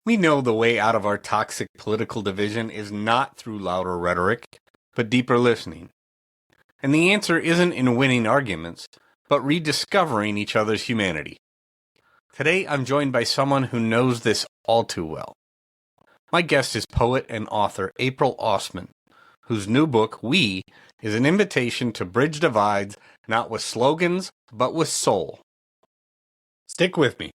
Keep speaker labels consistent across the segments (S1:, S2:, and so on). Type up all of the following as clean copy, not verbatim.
S1: We know the way out of our toxic political division is not through louder rhetoric, but deeper listening. And the answer isn't in winning arguments, but rediscovering each other's humanity. Today, I'm joined by someone who knows this all too well. My guest is poet and author April Ossmann, whose new book, We, is an invitation to bridge divides not with slogans, but with soul. Stick with me.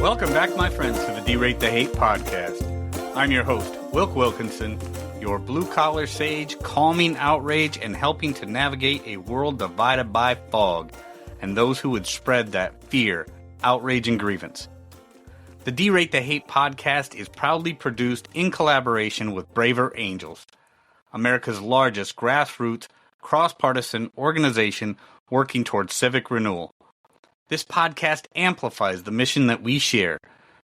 S1: Welcome back, my friends, to the Derate The Hate podcast. I'm your host, Wilk Wilkinson, your blue-collar sage, calming outrage and helping to navigate a world divided by fog and those who would spread that fear, outrage, and grievance. The Derate The Hate podcast is proudly produced in collaboration with Braver Angels, America's largest grassroots, cross-partisan organization working towards civic renewal. This podcast amplifies the mission that we share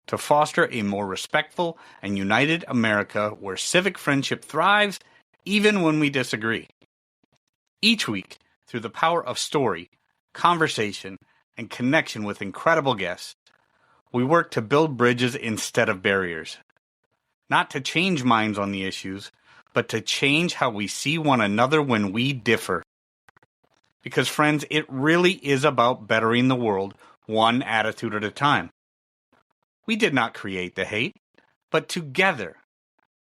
S1: to foster a more respectful and united America where civic friendship thrives even when we disagree. Each week, through the power of story, conversation, and connection with incredible guests, we work to build bridges instead of barriers. Not to change minds on the issues, but to change how we see one another when we differ. Because, friends, it really is about bettering the world one attitude at a time. We did not create the hate, but together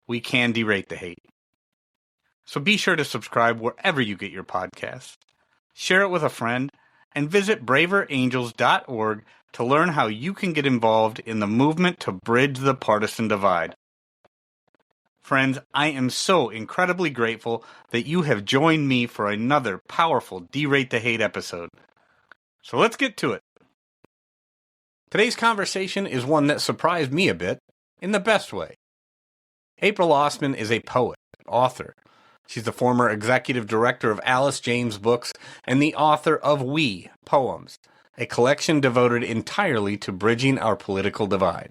S1: we can derate the hate. So be sure to subscribe wherever you get your podcasts, share it with a friend, and visit braverangels.org to learn how you can get involved in the movement to bridge the partisan divide. Friends, I am so incredibly grateful that you have joined me for another powerful Derate the Hate episode. So let's get to it. Today's conversation is one that surprised me a bit, in the best way. April Ossmann is a poet, author. She's the former executive director of Alice James Books and the author of We, Poems, a collection devoted entirely to bridging our political divide.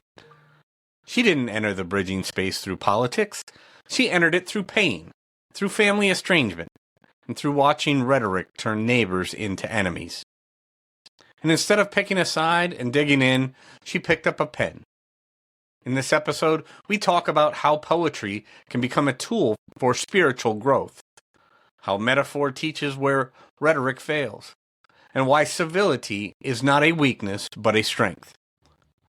S1: She didn't enter the bridging space through politics. She entered it through pain, through family estrangement, and through watching rhetoric turn neighbors into enemies. And instead of picking a side and digging in, she picked up a pen. In this episode, we talk about how poetry can become a tool for spiritual growth, how metaphor teaches where rhetoric fails, and why civility is not a weakness but a strength.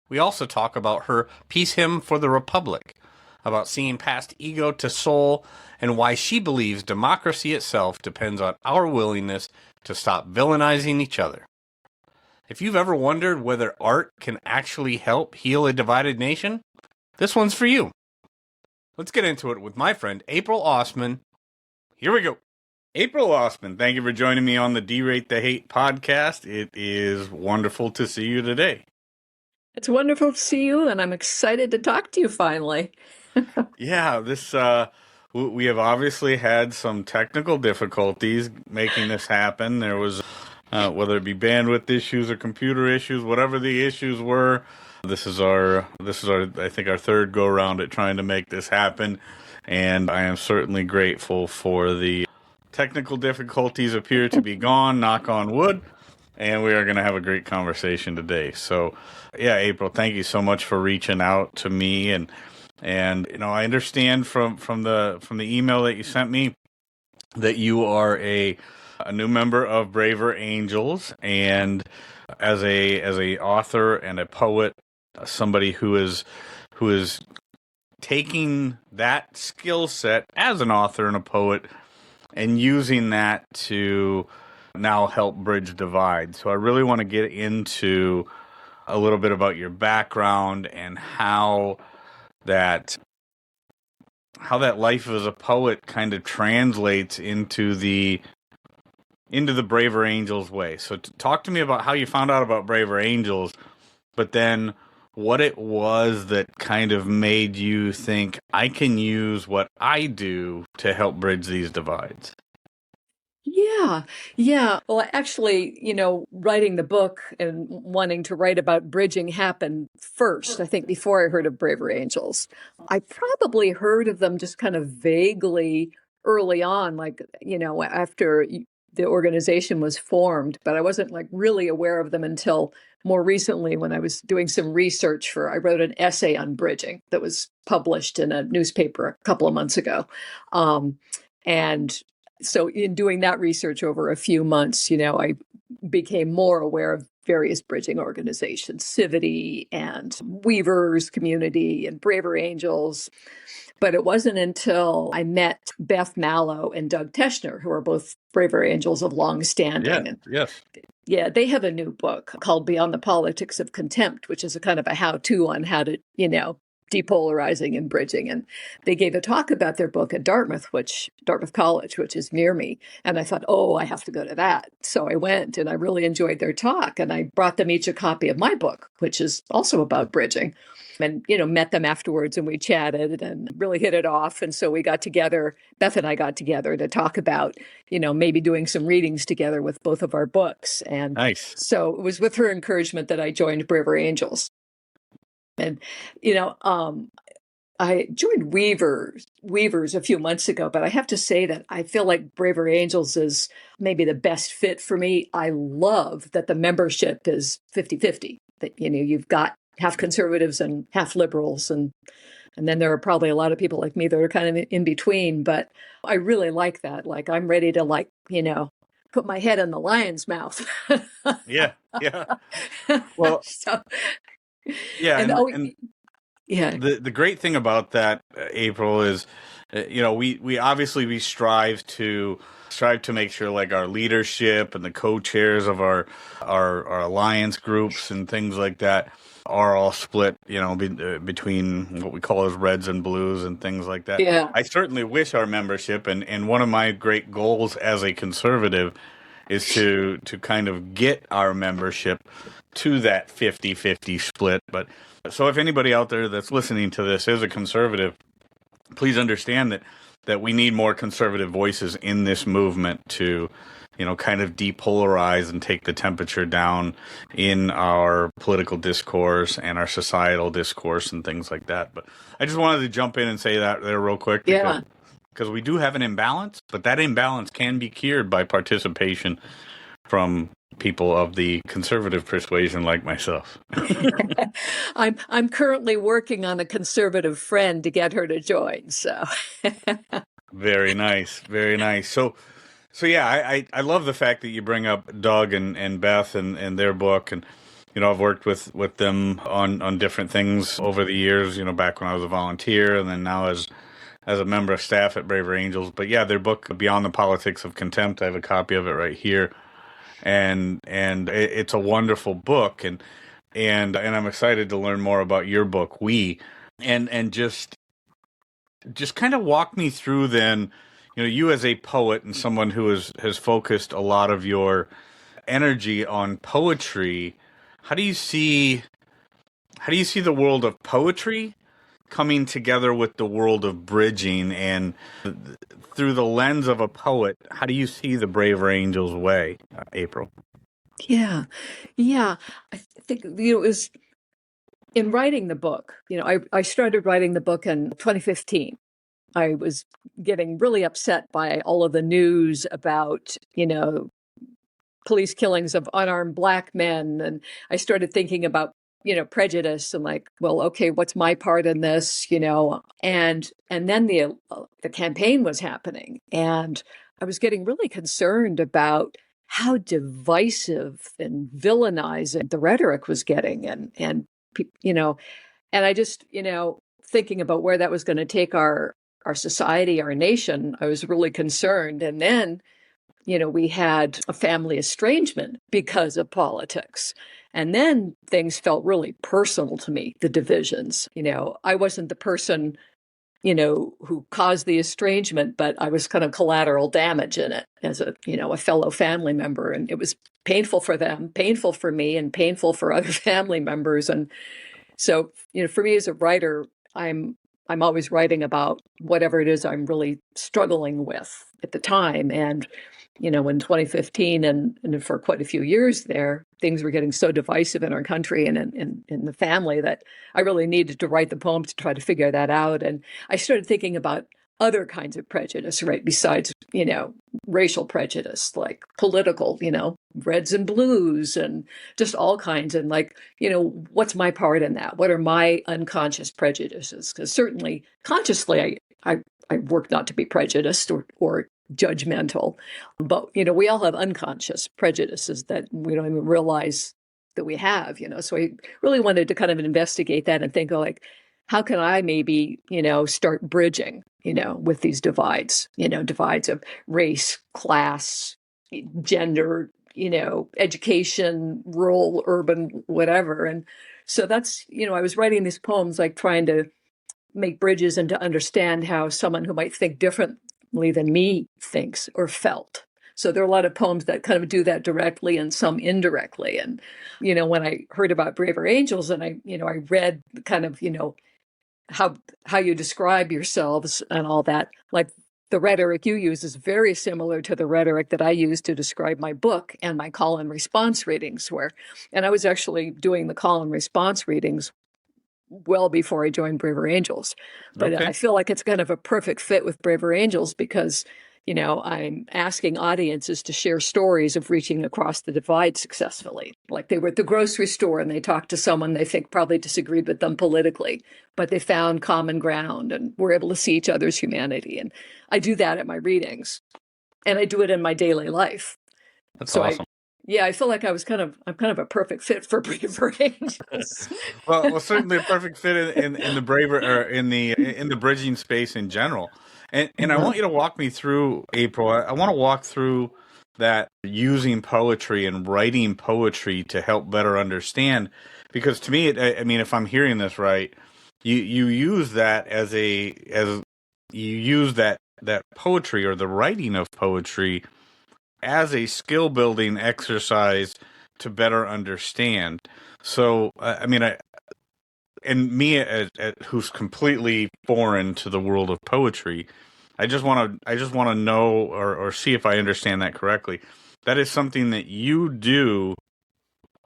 S1: We also talk about her peace hymn for the Republic, about seeing past ego to soul, and why she believes democracy itself depends on our willingness to stop villainizing each other. If you've ever wondered whether art can actually help heal a divided nation, this one's for you. Let's get into it with my friend April Ossmann. Here we go. April Ossmann, thank you for joining me on the Derate the Hate podcast. It is wonderful to see you today.
S2: It's wonderful to see you, and I'm excited to talk to you finally.
S1: Yeah, we have obviously had some technical difficulties making this happen. There was, whether it be bandwidth issues or computer issues, whatever the issues were. This is our I think our third go around at trying to make this happen, and I am certainly grateful for the technical difficulties appear to be gone. Knock on wood. And we are going to have a great conversation today. So, yeah, April, thank you so much for reaching out to me. And you know, I understand from the email that you sent me that you are a new member of Braver Angels, and as a author and a poet, somebody who is taking that skill set as an author and a poet and using that to now help bridge divide. So I really want to get into a little bit about your background and how that life as a poet kind of translates into the Braver Angels way. So talk to me about how you found out about Braver Angels, but then what it was that kind of made you think, I can use what I do to help bridge these divides.
S2: Yeah, yeah. Well, actually, writing the book and wanting to write about bridging happened first, I think, before I heard of Braver Angels. I probably heard of them just kind of vaguely early on, like, after the organization was formed, but I wasn't like really aware of them until more recently when I was doing some research I wrote an essay on bridging that was published in a newspaper a couple of months ago. And so in doing that research over a few months, I became more aware of various bridging organizations, Civility and Weavers Community and Braver Angels. But it wasn't until I met Beth Mallow and Doug Teschner, who are both Braver Angels of long
S1: Yeah,
S2: standing. And
S1: yes.
S2: yeah, they have a new book called Beyond the Politics of Contempt, which is a kind of a how-to on how to, depolarizing and bridging. And they gave a talk about their book at Dartmouth College, which is near me. And I thought, oh, I have to go to that. So I went and I really enjoyed their talk. And I brought them each a copy of my book, which is also about bridging. And, met them afterwards and we chatted and really hit it off. And so we got together, Beth and I got together to talk about, maybe doing some readings together with both of our books. And
S1: Nice.
S2: so it was with her encouragement that I joined Braver Angels. And, I joined Weavers a few months ago, but I have to say that I feel like Braver Angels is maybe the best fit for me. I love that the membership is 50-50, that, you've got half conservatives and half liberals. And then there are probably a lot of people like me that are kind of in between, but I really like that. Like I'm ready to put my head in the lion's mouth.
S1: Yeah, yeah. Well,
S2: So,
S1: yeah,
S2: and
S1: and
S2: yeah.
S1: the great thing about that, April, is we obviously we strive to make sure like our leadership and the co-chairs of our alliance groups and things like that are all split, between what we call as reds and blues and things like that.
S2: Yeah.
S1: I certainly wish our membership, and one of my great goals as a conservative is to kind of get our membership to that 50-50 split. But so if anybody out there that's listening to this is a conservative, please understand that we need more conservative voices in this movement to, kind of depolarize and take the temperature down in our political discourse and our societal discourse and things like that. But I just wanted to jump in and say that there real quick. Because we do have an imbalance, but that imbalance can be cured by participation from people of the conservative persuasion like myself.
S2: I'm currently working on a conservative friend to get her to join. So
S1: Very nice, very nice. So yeah, I love the fact that you bring up Doug and Beth and their book, and I've worked with them on different things over the years. Back when I was a volunteer, and then now as a member of staff at Braver Angels. But yeah, their book Beyond the Politics of Contempt, I have a copy of it right here, and it's a wonderful book, and I'm excited to learn more about your book, and just kind of walk me through then. You as a poet and someone who has focused a lot of your energy on poetry, how do you see the world of poetry coming together with the world of bridging, and through the lens of a poet, how do you see the Braver Angels way, April?
S2: yeah. I think it was in writing the book. I started writing the book in 2015. I was getting really upset by all of the news about, police killings of unarmed Black men. And I started thinking about, prejudice and like, well, okay, what's my part in this, and then the campaign was happening. And I was getting really concerned about how divisive and villainizing the rhetoric was getting. And I just, thinking about where that was going to take our society, our nation, I was really concerned. And then, we had a family estrangement because of politics. And then things felt really personal to me, the divisions. I wasn't the person, who caused the estrangement, but I was kind of collateral damage in it as a fellow family member. And it was painful for them, painful for me, and painful for other family members. And so, for me as a writer, I'm always writing about whatever it is I'm really struggling with at the time. And in 2015 and for quite a few years there, things were getting so divisive in our country and in the family that I really needed to write the poem to try to figure that out. And I started thinking about other kinds of prejudice, right? Besides, racial prejudice, like political, reds and blues and just all kinds. And like, what's my part in that? What are my unconscious prejudices? Because certainly consciously, I work not to be prejudiced or judgmental, but, we all have unconscious prejudices that we don't even realize that we have, So I really wanted to kind of investigate that and think, how can I maybe, start bridging, with these divides, divides of race, class, gender, education, rural, urban, whatever. And so that's, I was writing these poems, like trying to make bridges and to understand how someone who might think differently than me thinks or felt. So there are a lot of poems that kind of do that directly and some indirectly. And, when I heard about Braver Angels and I read kind of, how you describe yourselves and all that, like the rhetoric you use is very similar to the rhetoric that I use to describe my book and my call and response readings and I was actually doing the call and response readings well before I joined Braver Angels. But
S1: Okay.
S2: I feel like it's kind of a perfect fit with Braver Angels because, I'm asking audiences to share stories of reaching across the divide successfully. Like they were at the grocery store and they talked to someone they think probably disagreed with them politically, but they found common ground and were able to see each other's humanity. And I do that at my readings and I do it in my daily life.
S1: That's
S2: So
S1: awesome.
S2: I feel like I'm kind of a perfect fit for Braver Angels.
S1: well, certainly a perfect fit in the braver or in the bridging space in general. And I want you to walk me through, April. I want to walk through that using poetry and writing poetry to help better understand, because to me, I mean, if I'm hearing this right, you use that as you use that poetry or the writing of poetry as a skill building exercise to better understand. So, I mean, and me, who's completely foreign to the world of poetry, I just want to know or see if I understand that correctly. That is something that you do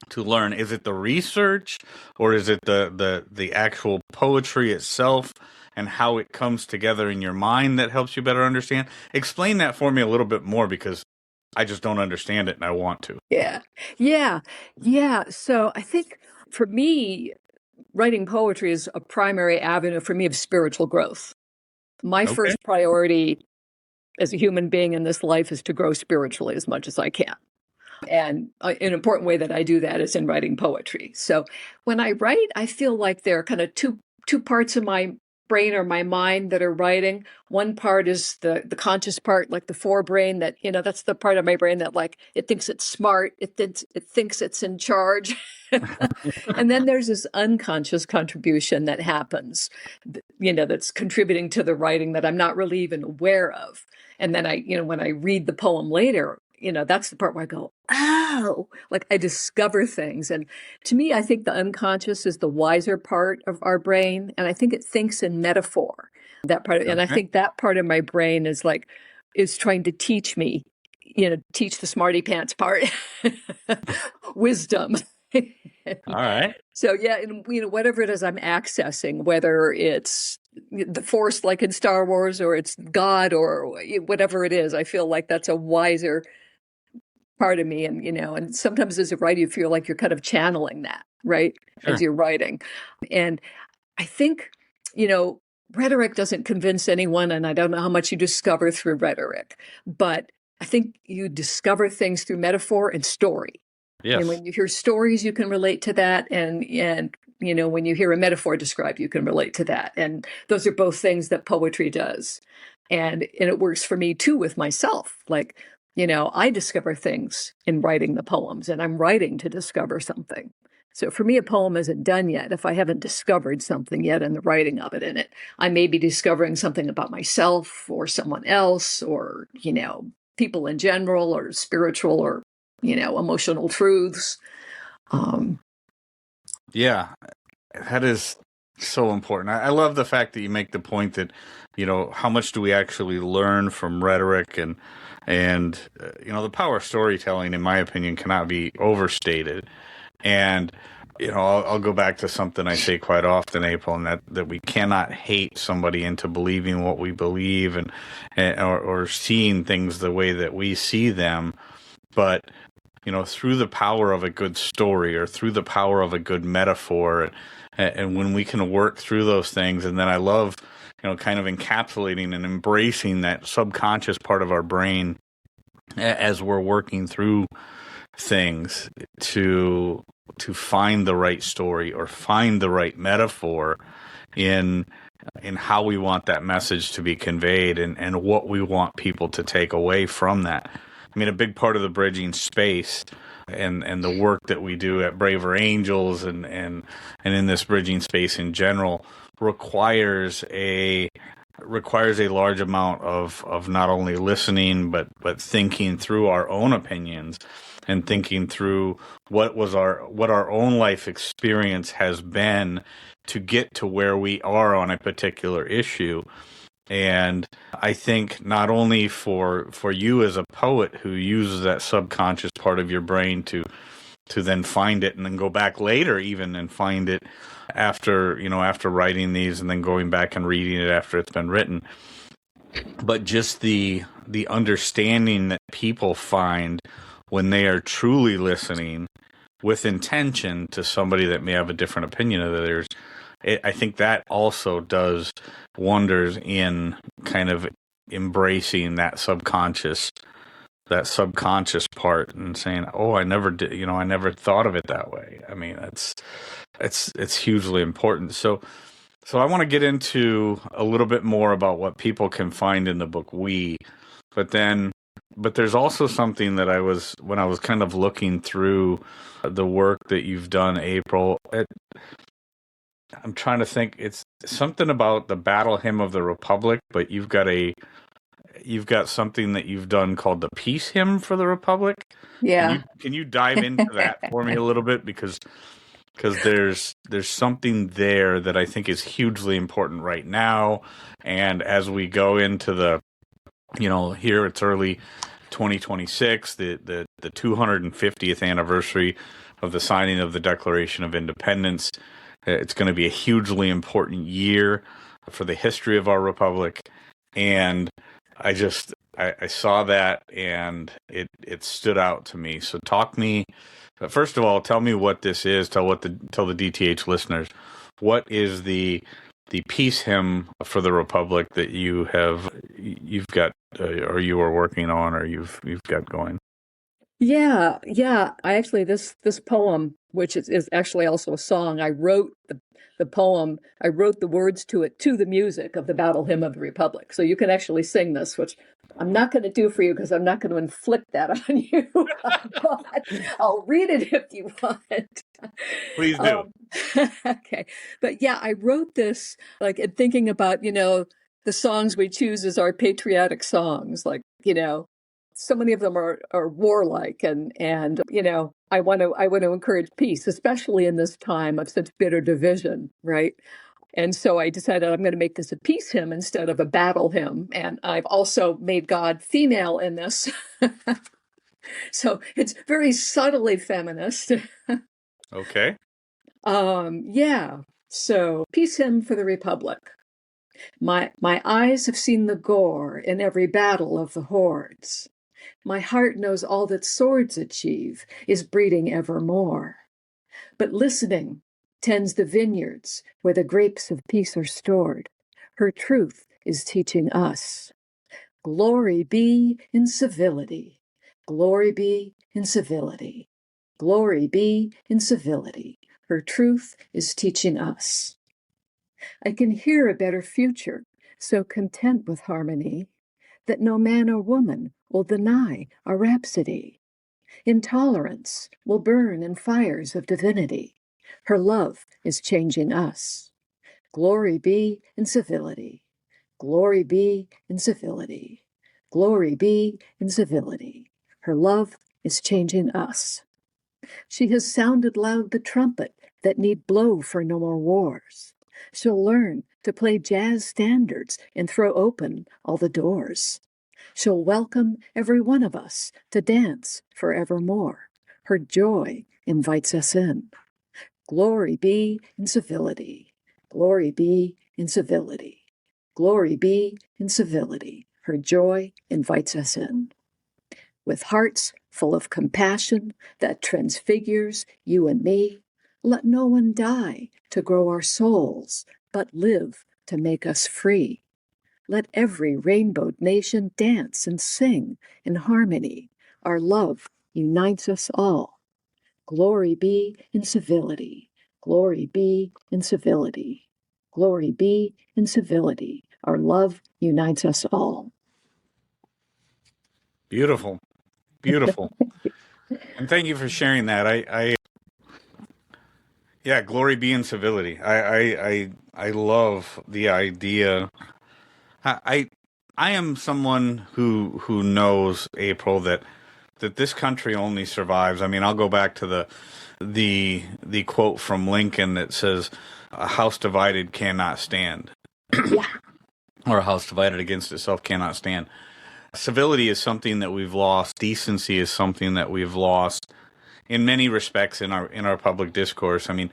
S1: to learn. Is it the research, or is it the actual poetry itself and how it comes together in your mind that helps you better understand? Explain that for me a little bit more, because I just don't understand it and I want to.
S2: Yeah. So I think for me, writing poetry is a primary avenue for me of spiritual growth. My
S1: Okay.
S2: first priority as a human being in this life is to grow spiritually as much as I can. And an important way that I do that is in writing poetry. So when I write, I feel like there are kind of two parts of my brain or my mind that are writing. One part is the conscious part, like the forebrain, that, that's the part of my brain that like it thinks it's smart, it thinks it's in charge. And then there's this unconscious contribution that happens, that's contributing to the writing that I'm not really even aware of. And then when I read the poem later, that's the part where I go, oh, like I discover things. And to me, I think the unconscious is the wiser part of our brain. And I think it thinks in metaphor, that part. And I think that part of my brain is trying to teach me, teach the smarty pants part, wisdom.
S1: All right.
S2: So yeah, and whatever it is I'm accessing, whether it's the Force like in Star Wars or it's God or whatever it is, I feel like that's a wiser part of me. And sometimes as a writer, you feel like you're kind of channeling that, right?
S1: Sure.
S2: As you're writing. And I think, rhetoric doesn't convince anyone, and I don't know how much you discover through rhetoric, but I think you discover things through metaphor and story.
S1: Yes.
S2: And when you hear stories, you can relate to that. And when you hear a metaphor described, you can relate to that. And those are both things that poetry does. And it works for me too with myself. Like, I discover things in writing the poems, and I'm writing to discover something. So for me, a poem isn't done yet if I haven't discovered something yet in the writing of it in it. I may be discovering something about myself or someone else or, people in general or spiritual or, emotional truths.
S1: Yeah, that is So important. I love the fact that you make the point that, how much do we actually learn from rhetoric and the power of storytelling, in my opinion, cannot be overstated. And, I'll go back to something I say quite often, April, and that we cannot hate somebody into believing what we believe or seeing things the way that we see them. But, through the power of a good story or through the power of a good metaphor, and when we can work through those things, and then I love, kind of encapsulating and embracing that subconscious part of our brain as we're working through things to find the right story or find the right metaphor in how we want that message to be conveyed and what we want people to take away from that. I mean, a big part of the bridging space and the work that we do at Braver Angels and in this bridging space in general requires a large amount of not only listening but thinking through our own opinions and thinking through what our own life experience has been to get to where we are on a particular issue. And I think not only for you as a poet who uses that subconscious part of your brain to then find it and then go back later even and find it after writing these and then going back and reading it after it's been written, but just the understanding that people find when they are truly listening with intention to somebody that may have a different opinion of theirs. I think that also does wonders in kind of embracing that subconscious part and saying, "Oh, I never did, I never thought of it that way." I mean, it's hugely important. So I want to get into a little bit more about what people can find in the book but there's also something that when I was kind of looking through the work that you've done, April, I'm trying to think. It's something about the Battle Hymn of the Republic, but you've got something that you've done called the Peace Hymn for the Republic.
S2: Yeah.
S1: Can you dive into that for me a little bit, because there's something there that I think is hugely important right now, and as we go into the here it's early 2026, the 250th anniversary of the signing of the Declaration of Independence. It's going to be a hugely important year for the history of our republic. And I saw that and it stood out to me. So first of all, tell me what this is. Tell the DTH listeners, what is the peace hymn for the republic that you've got, or you are working on, or you've got going?
S2: Yeah. I actually, this poem, which is actually also a song, I wrote the poem, I wrote the words to it to the music of the Battle Hymn of the Republic. So you can actually sing this, which I'm not going to do for you because I'm not going to inflict that on you. But I'll read it if you want.
S1: Please do.
S2: Okay. But yeah, I wrote this like in thinking about, the songs we choose as our patriotic songs, like, so many of them are warlike and I want to encourage peace, especially in this time of such bitter division, right? And so I decided I'm going to make this a peace hymn instead of a battle hymn. And I've also made God female in this. So it's very subtly feminist.
S1: Okay.
S2: Yeah. So peace hymn for the Republic. My eyes have seen the gore in every battle of the hordes. My heart knows all that swords achieve is breeding evermore. But listening tends the vineyards where the grapes of peace are stored. Her truth is teaching us. Glory be in civility. Glory be in civility. Glory be in civility. Her truth is teaching us. I can hear a better future, so content with harmony, that no man or woman will deny a rhapsody. Intolerance will burn in fires of divinity. Her love is changing us. Glory be in civility. Glory be in civility. Glory be in civility. Her love is changing us. She has sounded loud the trumpet that need blow for no more wars. She'll learn to play jazz standards and throw open all the doors. She'll welcome every one of us to dance forevermore. Her joy invites us in. Glory be in civility. Glory be in civility. Glory be in civility. Her joy invites us in. With hearts full of compassion that transfigures you and me, let no one die to grow our souls, but live to make us free. Let every rainbowed nation dance and sing in harmony. Our love unites us all. Glory be in civility. Glory be in civility. Glory be in civility. Our love unites us all.
S1: Beautiful. Beautiful. And thank you for sharing that. Yeah, glory be in civility. I love the idea. I am someone who knows, April, that this country only survives. I mean, I'll go back to the quote from Lincoln that says, "A house divided cannot stand,"
S2: Yeah.
S1: or "A house divided against itself cannot stand." Civility is something that we've lost. Decency is something that we've lost in many respects in our public discourse. I mean,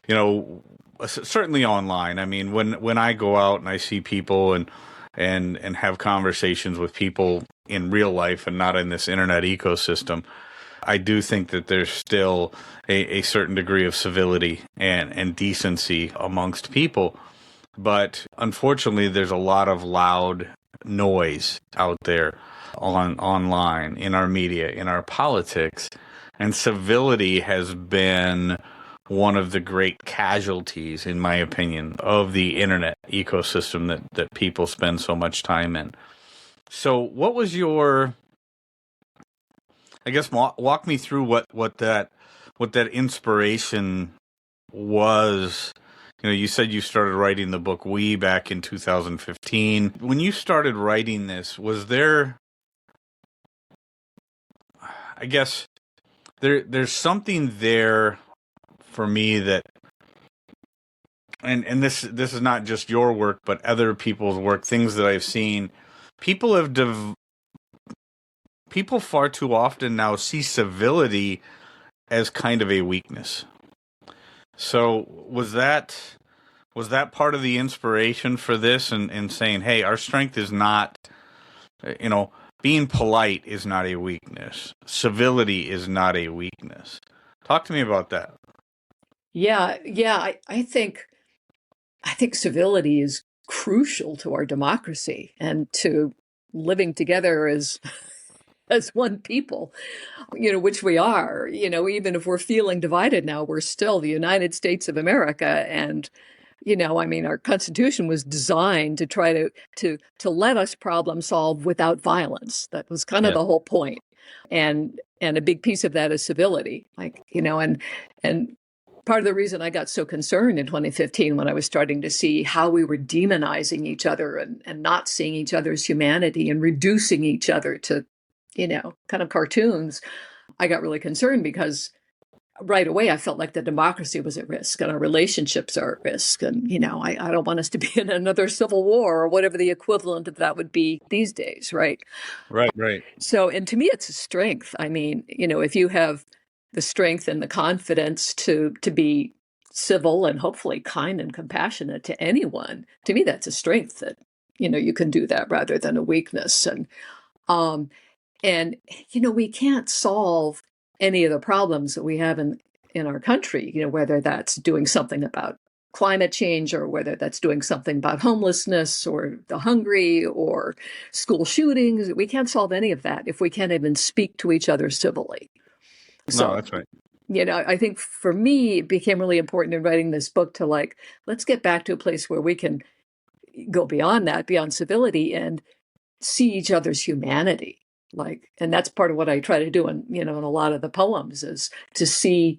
S1: you know, certainly online. I mean, when I go out and I see people and have conversations with people in real life and not in this internet ecosystem, I do think that there's still a certain degree of civility and decency amongst people. But unfortunately, there's a lot of loud noise out there online, in our media, in our politics. And civility has been one of the great casualties, in my opinion, of the internet ecosystem that people spend so much time in. So what was your, I guess, walk me through what that inspiration was. You know, you said you started writing the book We back in 2015. When you started writing this, was there, I guess, there's something there for me that, and this is not just your work, but other people's work, things that I've seen. People far too often now see civility as kind of a weakness. So was that part of the inspiration for this, and saying, hey, our strength is not, being polite is not a weakness. Civility is not a weakness. Talk to me about that.
S2: Yeah. I think civility is crucial to our democracy and to living together as one people, which we are. Even if we're feeling divided now, we're still the United States of America. And, our Constitution was designed to try to let us problem solve without violence. That was kind of the whole point. And a big piece of that is civility. And part of the reason I got so concerned in 2015 when I was starting to see how we were demonizing each other and not seeing each other's humanity and reducing each other to, kind of cartoons, I got really concerned because right away I felt like the democracy was at risk and our relationships are at risk. And, I don't want us to be in another civil war or whatever the equivalent of that would be these days, right?
S1: Right.
S2: So, and to me, it's a strength. I mean, if you have the strength and the confidence to be civil and hopefully kind and compassionate to anyone, to me, that's a strength that, you can do that rather than a weakness. And we can't solve any of the problems that we have in our country, whether that's doing something about climate change or whether that's doing something about homelessness or the hungry or school shootings. We can't solve any of that if we can't even speak to each other civilly. So,
S1: no, that's right.
S2: I think for me, it became really important in writing this book to let's get back to a place where we can go beyond that, beyond civility, and see each other's humanity. And that's part of what I try to do in a lot of the poems is to see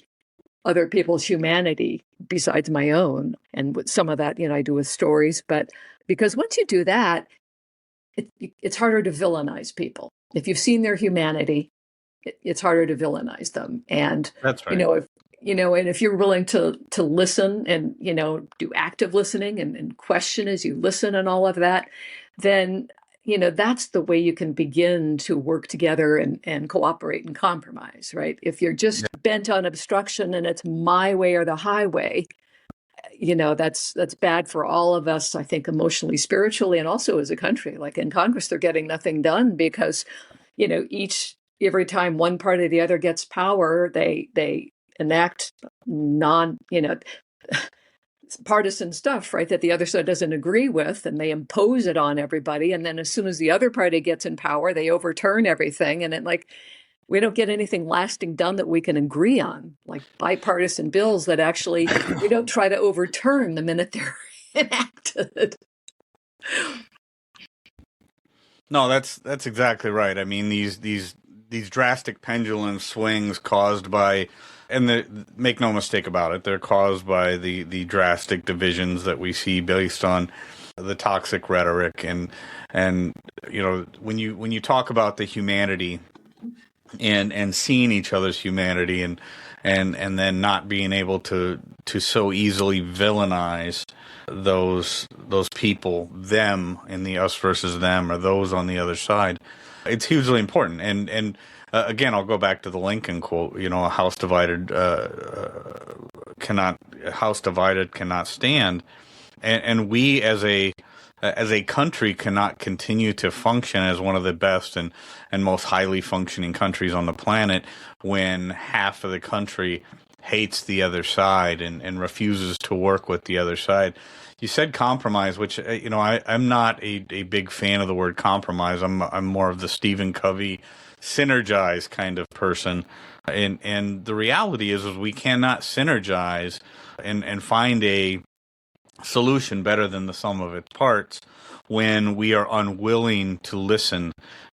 S2: other people's humanity besides my own. And with some of that, I do with stories. But because once you do that, it's harder to villainize people. If you've seen their humanity, it's harder to villainize them. And,
S1: that's right.
S2: and if you're willing to listen and, do active listening and question as you listen and all of that, then, that's the way you can begin to work together and cooperate and compromise, right? If you're just bent on obstruction and it's my way or the highway, that's bad for all of us, I think, emotionally, spiritually, and also as a country. Like in Congress, they're getting nothing done because, every time one party or the other gets power, they enact partisan stuff, right, that the other side doesn't agree with, and they impose it on everybody. And then as soon as the other party gets in power, they overturn everything. And we don't get anything lasting done that we can agree on, like bipartisan bills that actually we don't try to overturn the minute they're enacted.
S1: No, that's exactly right. I mean, these drastic pendulum swings caused by, and make no mistake about it, they're caused by the drastic divisions that we see based on the toxic rhetoric and when you talk about the humanity and seeing each other's humanity and then not being able to so easily villainize those people, them in the us versus them, or those on the other side. It's hugely important. And again, I'll go back to the Lincoln quote. A house divided cannot stand. And we as a country cannot continue to function as one of the best and most highly functioning countries on the planet when half of the country hates the other side and refuses to work with the other side. You said compromise, which, I'm not a big fan of the word compromise. I'm more of the Stephen Covey synergize kind of person. And the reality is we cannot synergize and find a solution better than the sum of its parts when we are unwilling to listen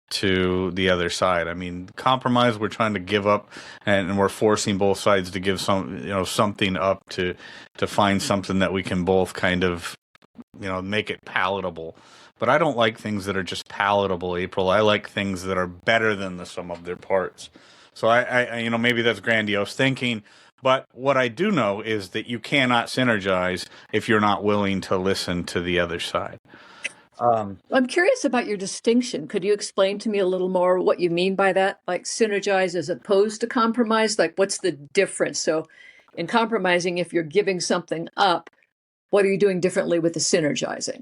S1: to the other side. I mean, compromise, we're trying to give up and we're forcing both sides to give something up to find something that we can both kind of, make it palatable. But I don't like things that are just palatable, April. I like things that are better than the sum of their parts. So I maybe that's grandiose thinking, but what I do know is that you cannot synergize if you're not willing to listen to the other side.
S2: I'm curious about your distinction. Could you explain to me a little more what you mean by that? Like synergize as opposed to compromise? Like what's the difference? So in compromising, if you're giving something up, what are you doing differently with the synergizing?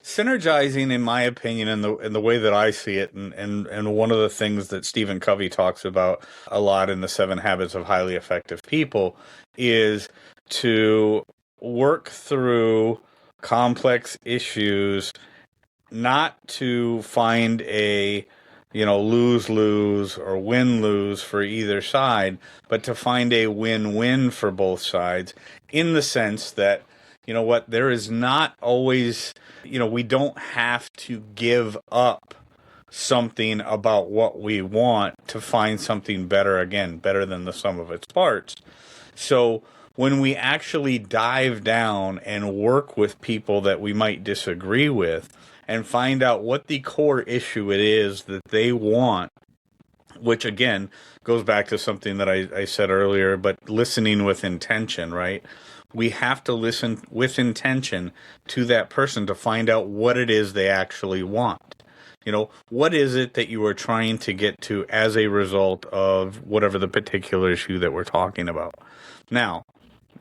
S1: Synergizing, in my opinion, in the way that I see it, and one of the things that Stephen Covey talks about a lot in the 7 Habits of Highly Effective People, is to work through complex issues, not to find a lose-lose or win-lose for either side, but to find a win-win for both sides, in the sense that, there is not always, we don't have to give up something about what we want to find something better, again, better than the sum of its parts. So when we actually dive down and work with people that we might disagree with and find out what the core issue it is that they want, which again goes back to something that I said earlier, but listening with intention, right? We have to listen with intention to that person to find out what it is they actually want. What is it that you are trying to get to as a result of whatever the particular issue that we're talking about? Now,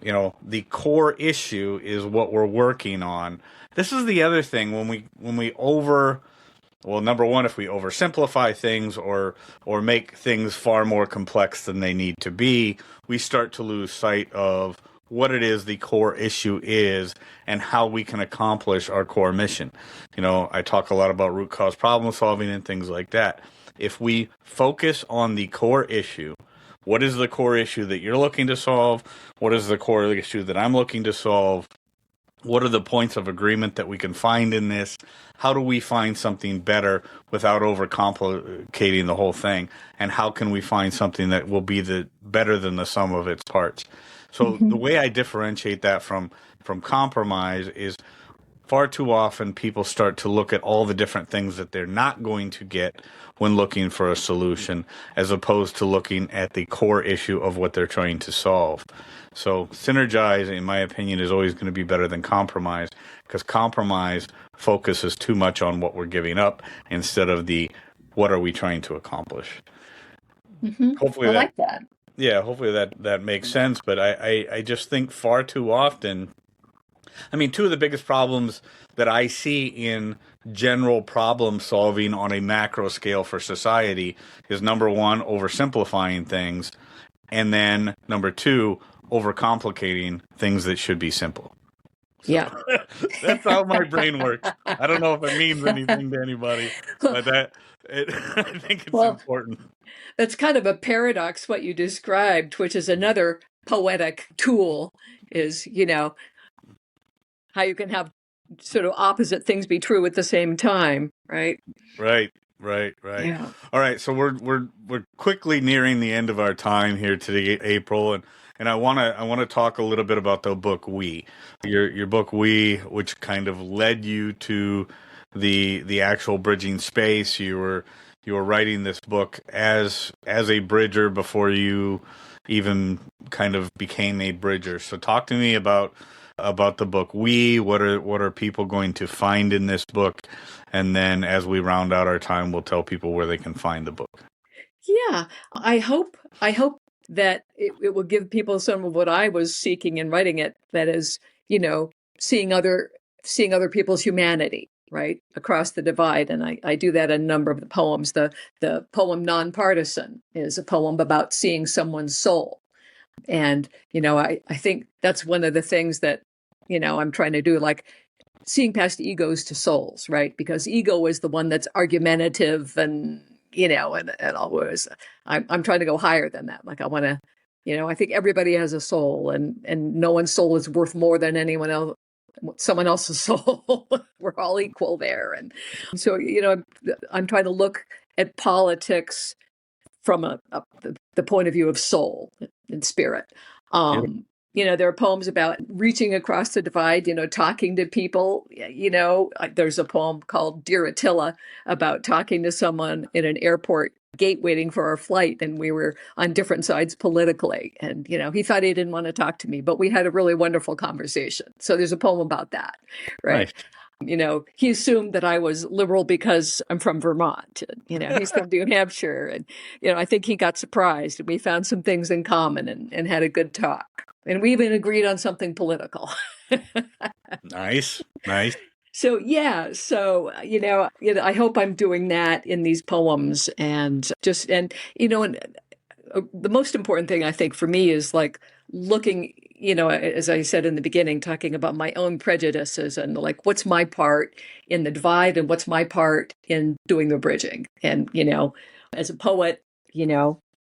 S1: the core issue is what we're working on. This is the other thing number one, if we oversimplify things or make things far more complex than they need to be, we start to lose sight of what it is the core issue is and how we can accomplish our core mission. I talk a lot about root cause problem solving and things like that. If we focus on the core issue, what is the core issue that you're looking to solve? What is the core issue that I'm looking to solve? What are the points of agreement that we can find in this? How do we find something better without overcomplicating the whole thing? And how can we find something that will be better than the sum of its parts? So the way I differentiate that from compromise is far too often people start to look at all the different things that they're not going to get when looking for a solution, as opposed to looking at the core issue of what they're trying to solve. So synergize, in my opinion, is always going to be better than compromise, because compromise focuses too much on what we're giving up instead of the what are we trying to accomplish. Hopefully
S2: I like that.
S1: Yeah, hopefully that makes sense. But I just think far too often, I mean, two of the biggest problems that I see in general problem solving on a macro scale for society is, number one, oversimplifying things, and then number two, overcomplicating things that should be simple. So,
S2: Yeah.
S1: that's how my brain works. I don't know if it means anything to anybody, but I think it's important.
S2: That's kind of a paradox, what you described, which is another poetic tool, is, how you can have sort of opposite things be true at the same time, right?
S1: Right. Yeah. All right, so we're quickly nearing the end of our time here today, April, and I want to talk a little bit about the book your book which kind of led you to the actual bridging space. You were writing this book as a bridger before you even kind of became a bridger. So talk to me about the book what are people going to find in this book, and then as we round out our time, we'll tell people where they can find the book.
S2: Yeah, I hope that it will give people some of what I was seeking in writing it, that is, seeing other people's humanity, right, across the divide. And I do that in a number of the poems. The poem Nonpartisan is a poem about seeing someone's soul. And, I think that's one of the things that, I'm trying to do, like seeing past egos to souls, right? Because ego is the one that's argumentative and, and always, I'm trying to go higher than that. Like I want to, I think everybody has a soul, and no one's soul is worth more than someone else's soul. We're all equal there. And so, I'm trying to look at politics from the point of view of soul and spirit. There are poems about reaching across the divide, talking to people. There's a poem called Dear Attila about talking to someone in an airport gate waiting for our flight, and we were on different sides politically. And, he thought he didn't want to talk to me, but we had a really wonderful conversation. So there's a poem about that, right? Nice. He assumed that I was liberal because I'm from Vermont. He's from New Hampshire. And, I think he got surprised. We found some things in common and had a good talk. And we even agreed on something political.
S1: Nice.
S2: So, I hope I'm doing that in these poems. And the most important thing I think for me is like looking, as I said in the beginning, talking about my own prejudices and like, what's my part in the divide and what's my part in doing the bridging. And, as a poet,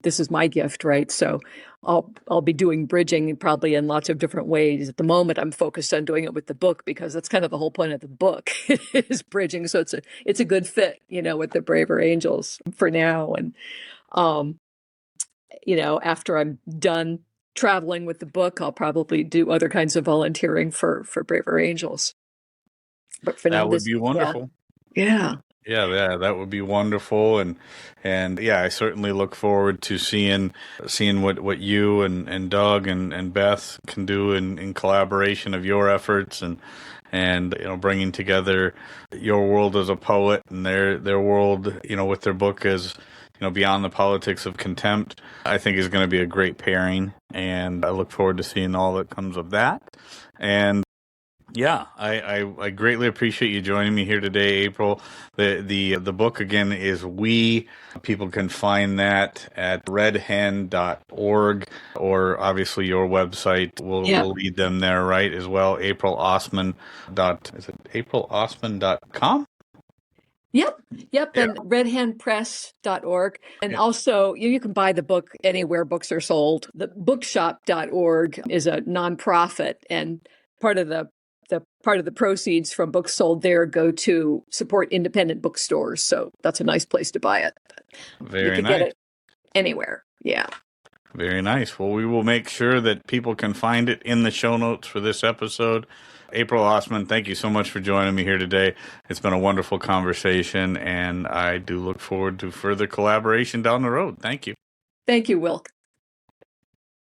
S2: this is my gift, right? So I'll be doing bridging probably in lots of different ways. At the moment, I'm focused on doing it with the book because that's kind of the whole point of the book is bridging. So it's a good fit, with the Braver Angels for now. And after I'm done traveling with the book, I'll probably do other kinds of volunteering for Braver Angels. But for now,
S1: that would be wonderful.
S2: Yeah.
S1: Yeah, that would be wonderful, and I certainly look forward to seeing what you and Doug and Beth can do in collaboration of your efforts and bringing together your world as a poet and their world with their book as Beyond the Politics of Contempt. I think is going to be a great pairing, and I look forward to seeing all that comes of that. And yeah, I greatly appreciate you joining me here today, April. The book again is We. People can find that at redhen.org, or obviously your website will lead them there, right, as well. April Ossmann. Is it aprilossmann.com?
S2: Yep. And redhenpress.org. And also, you can buy the book anywhere books are sold. The bookshop.org is a nonprofit, and part of the proceeds from books sold there go to support independent bookstores. So that's a nice place to buy it.
S1: Very
S2: you can
S1: nice.
S2: get it anywhere. Yeah.
S1: Very nice. Well, we will make sure that people can find it in the show notes for this episode. April Ossmann, thank you so much for joining me here today. It's been a wonderful conversation, and I do look forward to further collaboration down the road. Thank you.
S2: Thank you, Wilk.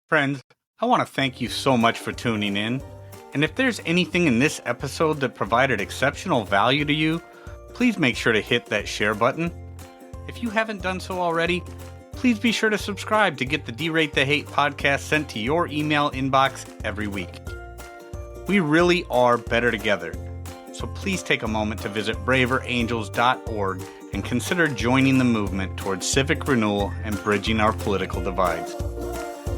S1: Friends, I want to thank you so much for tuning in. And if there's anything in this episode that provided exceptional value to you, please make sure to hit that share button. If you haven't done so already, please be sure to subscribe to get the Derate The Hate podcast sent to your email inbox every week. We really are better together, so please take a moment to visit braverangels.org and consider joining the movement towards civic renewal and bridging our political divides.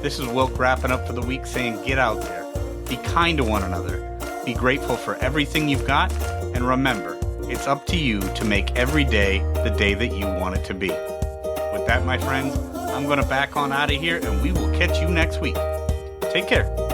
S1: This is Wilk wrapping up for the week saying get out there, be kind to one another, be grateful for everything you've got, and remember, it's up to you to make every day the day that you want it to be. With that, my friends, I'm going to back on out of here, and we will catch you next week. Take care.